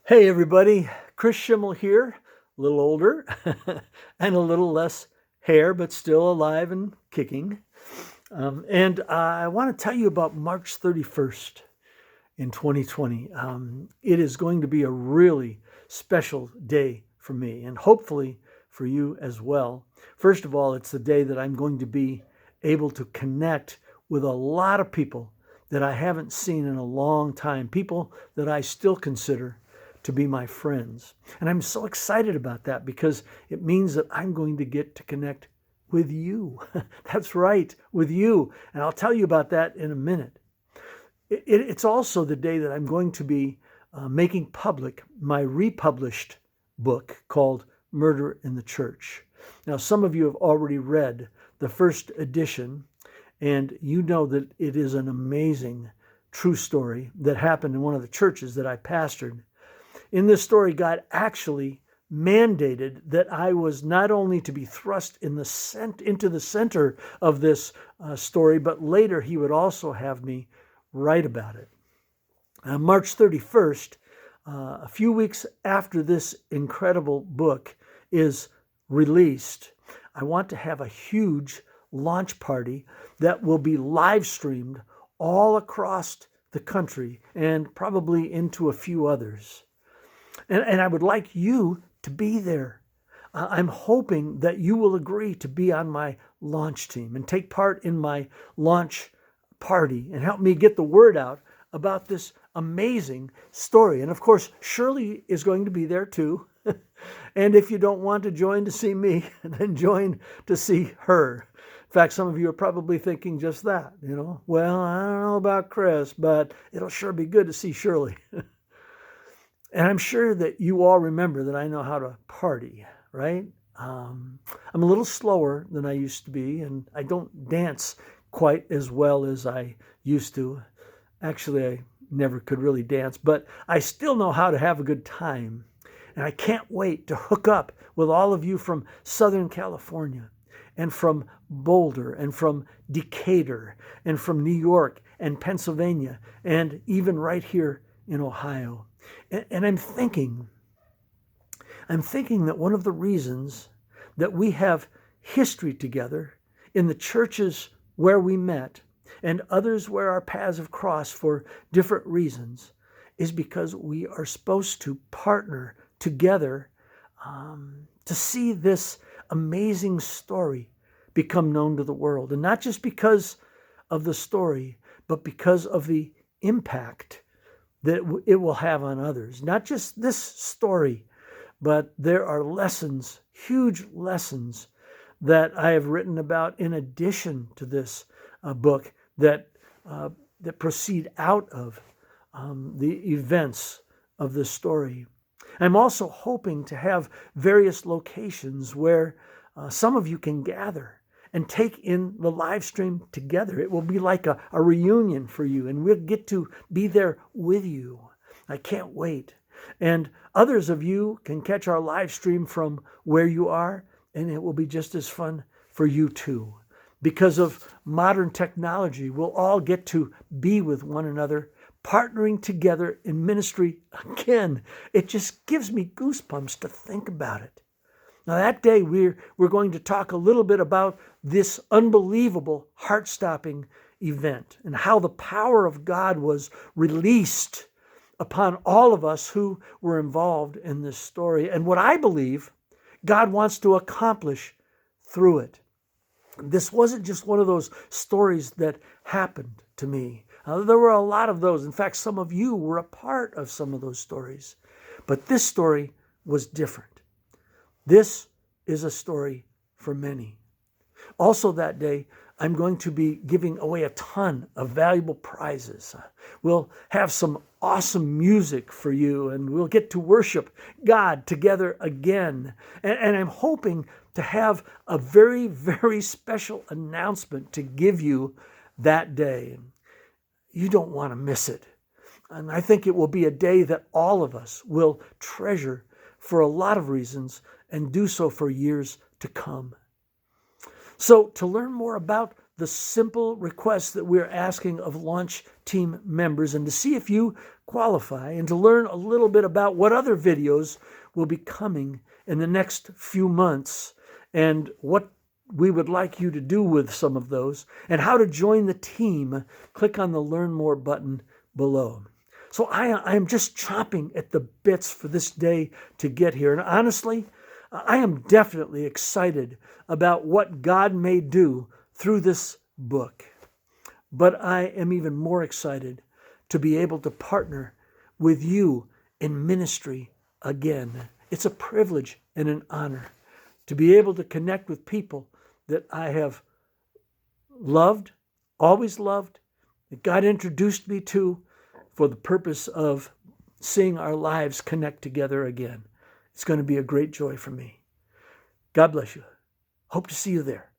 Hey everybody, Chris Schimmel here, a little older and a little less hair, but still alive and kicking. And I want to tell you about March 31st in 2020. It is going to be a really special day for me and hopefully for you as well. First of all, it's the day that I'm going to be able to connect with a lot of people that I haven't seen in a long time, people that I still consider to be my friends. And I'm so excited about that because it means that I'm going to get to connect with you. That's right, with you. And I'll tell you about that in a minute. It's also the day that I'm going to be making public my republished book called Murder in the Church. Now, some of you have already read the first edition, and you know that it is an amazing true story that happened in one of the churches that I pastored. In this story, God actually mandated that I was not only to be thrust into the center of this story, but later he would also have me write about it. March 31st, a few weeks after this incredible book is released, I want to have a huge launch party that will be live streamed all across the country and probably into a few others. And I would like you to be there. I'm hoping that you will agree to be on my launch team and take part in my launch party and help me get the word out about this amazing story. And of course, Shirley is going to be there too. And if you don't want to join to see me, then join to see her. In fact, some of you are probably thinking just that, well, I don't know about Chris, but it'll sure be good to see Shirley. And I'm sure that you all remember that I know how to party, right? I'm a little slower than I used to be, and I don't dance quite as well as I used to. Actually, I never could really dance, but I still know how to have a good time. And I can't wait to hook up with all of you from Southern California and from Boulder and from Decatur and from New York and Pennsylvania and even right here in Ohio. And I'm thinking that one of the reasons that we have history together in the churches where we met and others where our paths have crossed for different reasons is because we are supposed to partner together to see this amazing story become known to the world. And not just because of the story, but because of the impact that it will have on others. Not just this story, but there are lessons, huge lessons that I have written about in addition to this book that proceed out of the events of this story. I'm also hoping to have various locations where some of you can gather and take in the live stream together. It will be like a reunion for you, and we'll get to be there with you. I can't wait. And others of you can catch our live stream from where you are, and it will be just as fun for you too. Because of modern technology, we'll all get to be with one another, partnering together in ministry again. It just gives me goosebumps to think about it. Now that day, we're going to talk a little bit about this unbelievable, heart-stopping event and how the power of God was released upon all of us who were involved in this story and what I believe God wants to accomplish through it. This wasn't just one of those stories that happened to me. There were a lot of those. In fact, some of you were a part of some of those stories. But this story was different. This is a story for many. Also that day, I'm going to be giving away a ton of valuable prizes. We'll have some awesome music for you, and we'll get to worship God together again. And I'm hoping to have a very, very special announcement to give you that day. You don't want to miss it. And I think it will be a day that all of us will treasure for a lot of reasons and do so for years to come. So to learn more about the simple requests that we're asking of launch team members and to see if you qualify and to learn a little bit about what other videos will be coming in the next few months and what we would like you to do with some of those and how to join the team. Click on the Learn More button below. So I am just chomping at the bits for this day to get here. And honestly, I am definitely excited about what God may do through this book. But I am even more excited to be able to partner with you in ministry again. It's a privilege and an honor to be able to connect with people that I have loved, always loved, that God introduced me to for the purpose of seeing our lives connect together again. It's going to be a great joy for me. God bless you. Hope to see you there.